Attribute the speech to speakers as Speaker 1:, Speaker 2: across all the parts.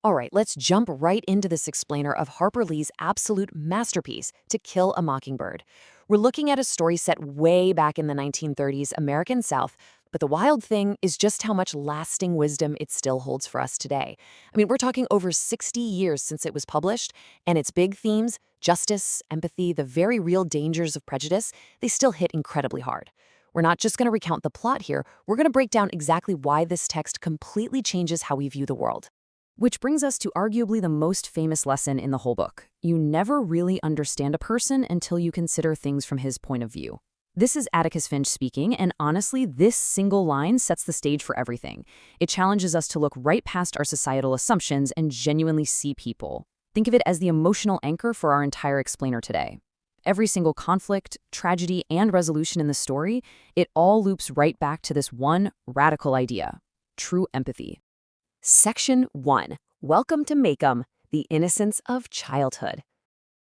Speaker 1: All right, let's jump right into this explainer of Harper Lee's absolute masterpiece, To Kill a Mockingbird. We're looking at a story set way back in the 1930s American South, but the wild thing is just how much lasting wisdom it still holds for us today. I mean, we're talking over 60 years since it was published, and its big themes, justice, empathy, the very real dangers of prejudice, they still hit incredibly hard. We're not just going to recount the plot here, we're going to break down exactly why this text completely changes how we view the world. Which brings us to arguably the most famous lesson in the whole book. You never really understand a person until you consider things from his point of view. This is Atticus Finch speaking, and honestly, this single line sets the stage for everything. It challenges us to look right past our societal assumptions and genuinely see people. Think of it as the emotional anchor for our entire explainer today. Every single conflict, tragedy, and resolution in the story, it all loops right back to this one radical idea: true empathy. Section 1. Welcome to Maycomb, the innocence of childhood.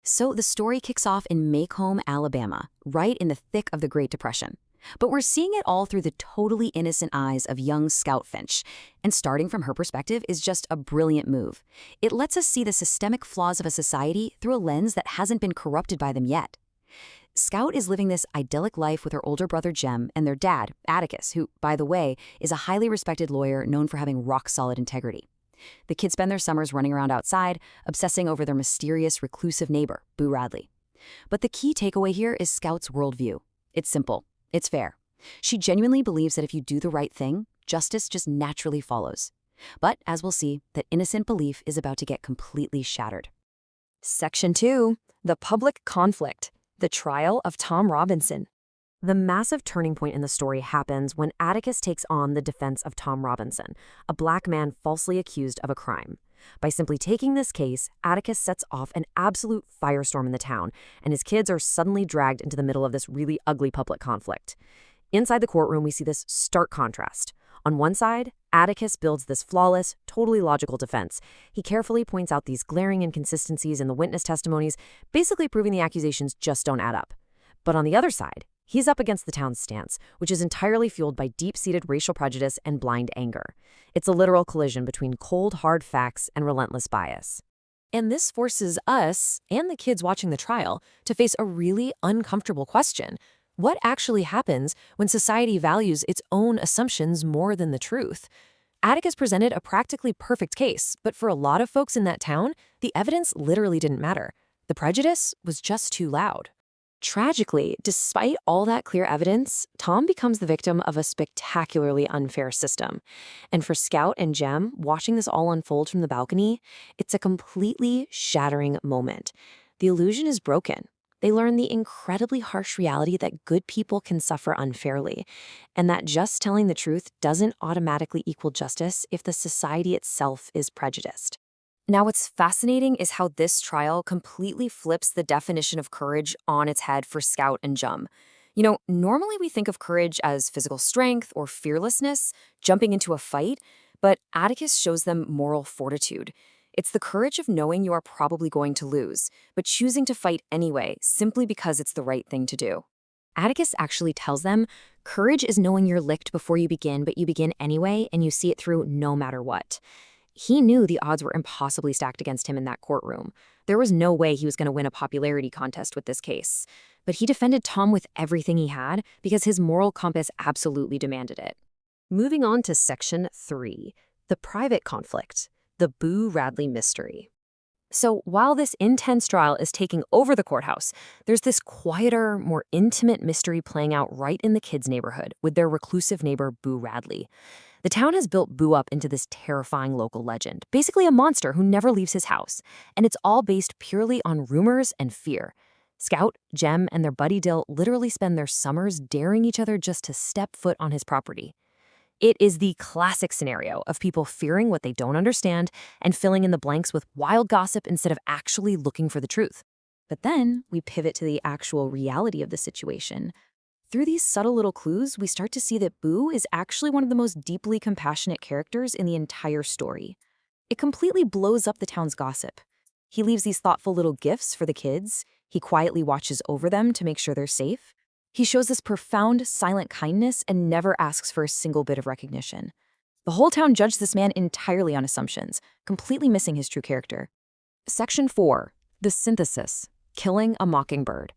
Speaker 1: So the story kicks off in Maycomb, Alabama, right in the thick of the Great Depression. But we're seeing it all through the totally innocent eyes of young Scout Finch, and starting from her perspective is just a brilliant move. It lets us see the systemic flaws of a society through a lens that hasn't been corrupted by them yet. Scout is living this idyllic life with her older brother Jem and their dad, Atticus, who, by the way, is a highly respected lawyer known for having rock-solid integrity. The kids spend their summers running around outside, obsessing over their mysterious, reclusive neighbor, Boo Radley. But the key takeaway here is Scout's worldview. It's simple. It's fair. She genuinely believes that if you do the right thing, justice just naturally follows. But, as we'll see, that innocent belief is about to get completely shattered. Section 2. The Public Conflict. The Trial of Tom Robinson. The massive turning point in the story happens when Atticus takes on the defense of Tom Robinson, a black man falsely accused of a crime. By simply taking this case, Atticus sets off an absolute firestorm in the town, and his kids are suddenly dragged into the middle of this really ugly public conflict. Inside the courtroom, we see this stark contrast. On one side, Atticus builds this flawless, totally logical defense. He carefully points out these glaring inconsistencies in the witness testimonies, basically proving the accusations just don't add up. But on the other side, he's up against the town's stance, which is entirely fueled by deep-seated racial prejudice and blind anger. It's a literal collision between cold, hard facts and relentless bias. And this forces us, and the kids watching the trial, to face a really uncomfortable question. What actually happens when society values its own assumptions more than the truth? Atticus presented a practically perfect case, but for a lot of folks in that town, the evidence literally didn't matter. The prejudice was just too loud. Tragically, despite all that clear evidence, Tom becomes the victim of a spectacularly unfair system. And for Scout and Jem, watching this all unfold from the balcony, it's a completely shattering moment. The illusion is broken. They learn the incredibly harsh reality that good people can suffer unfairly, and that just telling the truth doesn't automatically equal justice if the society itself is prejudiced. Now, what's fascinating is how this trial completely flips the definition of courage on its head for Scout and Jem. You know, normally we think of courage as physical strength or fearlessness, jumping into a fight, but Atticus shows them moral fortitude. It's the courage of knowing you are probably going to lose, but choosing to fight anyway, simply because it's the right thing to do. Atticus actually tells them, courage is knowing you're licked before you begin, but you begin anyway, and you see it through no matter what. He knew the odds were impossibly stacked against him in that courtroom. There was no way he was going to win a popularity contest with this case. But he defended Tom with everything he had because his moral compass absolutely demanded it. Moving on to Section 3, the private conflict. The Boo Radley mystery. So while this intense trial is taking over the courthouse, there's this quieter, more intimate mystery playing out right in the kids' neighborhood with their reclusive neighbor, Boo Radley. The town has built Boo up into this terrifying local legend, basically a monster who never leaves his house, and it's all based purely on rumors and fear. Scout, Jem, and their buddy Dill literally spend their summers daring each other just to step foot on his property. It is the classic scenario of people fearing what they don't understand and filling in the blanks with wild gossip instead of actually looking for the truth. But then we pivot to the actual reality of the situation. Through these subtle little clues, we start to see that Boo is actually one of the most deeply compassionate characters in the entire story. It completely blows up the town's gossip. He leaves these thoughtful little gifts for the kids. He quietly watches over them to make sure they're safe. He shows this profound, silent kindness and never asks for a single bit of recognition.
Speaker 2: The whole town judged this man entirely on assumptions, completely missing his true character.
Speaker 1: Section 4. The synthesis. Killing a mockingbird.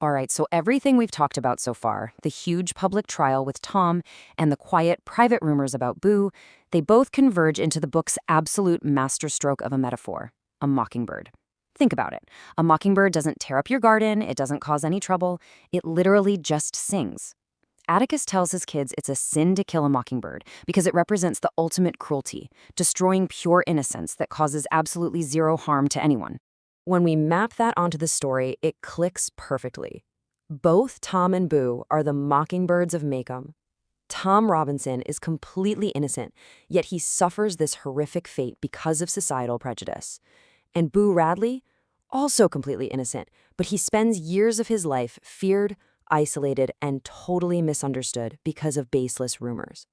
Speaker 1: All right, so everything we've talked about so far, the huge public trial with Tom and the quiet, private rumors about Boo, they both converge into the book's absolute masterstroke of a metaphor, a mockingbird. Think about it. A mockingbird doesn't tear up your garden, it doesn't cause any trouble, it literally just sings. Atticus tells his kids it's a sin to kill a mockingbird because it represents the ultimate cruelty, destroying pure innocence that causes absolutely zero harm to anyone. When we map that onto the story, it clicks perfectly. Both Tom and Boo are the mockingbirds of Maycomb. Tom Robinson is completely innocent, yet he suffers this horrific fate because of societal prejudice. And Boo Radley, also completely innocent, but he spends years of his life feared, isolated, and totally misunderstood because of baseless rumors.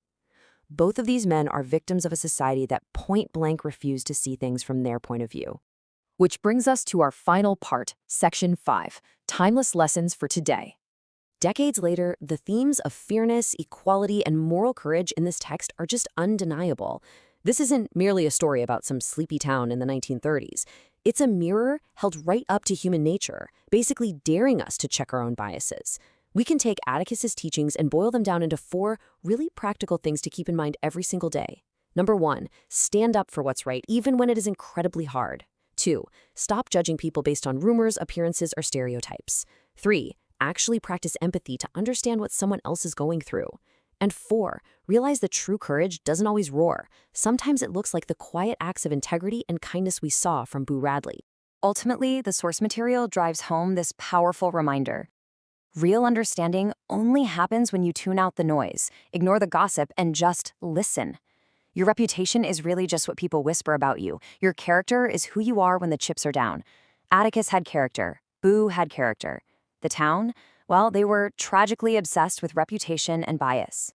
Speaker 1: Both of these men are victims of a society that point-blank refused to see things from their point of view. Which brings us to our final part, Section 5, Timeless Lessons for Today. Decades later, the themes of fairness, equality, and moral courage in this text are just undeniable. This isn't merely a story about some sleepy town in the 1930s. It's a mirror held right up to human nature, basically daring us to check our own biases. We can take Atticus's teachings and boil them down into 4 really practical things to keep in mind every single day. Number 1, stand up for what's right, even when it is incredibly hard. 2, stop judging people based on rumors, appearances, or stereotypes. 3, actually practice empathy to understand what someone else is going through. And 4, realize that true courage doesn't always roar. Sometimes it looks like the quiet acts of integrity and kindness we saw from Boo Radley. Ultimately, the source material drives home this powerful reminder. Real understanding only happens when you tune out the noise, ignore the gossip, and just listen. Your reputation is really just what people whisper about you. Your character is who you are when the chips are down. Atticus had character. Boo had character. The town, well, they were tragically obsessed with reputation and bias.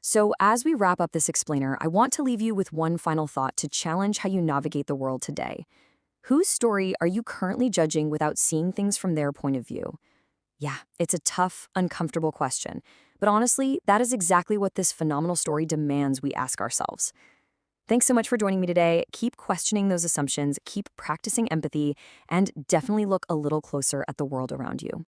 Speaker 1: So as we wrap up this explainer, I want to leave you with one final thought to challenge how you navigate the world today. Whose story are you currently judging without seeing things from their point of view? Yeah, it's a tough, uncomfortable question. But honestly, that is exactly what this phenomenal story demands we ask ourselves. Thanks so much for joining me today. Keep questioning those assumptions, keep practicing empathy, and definitely look a little closer at the world around you.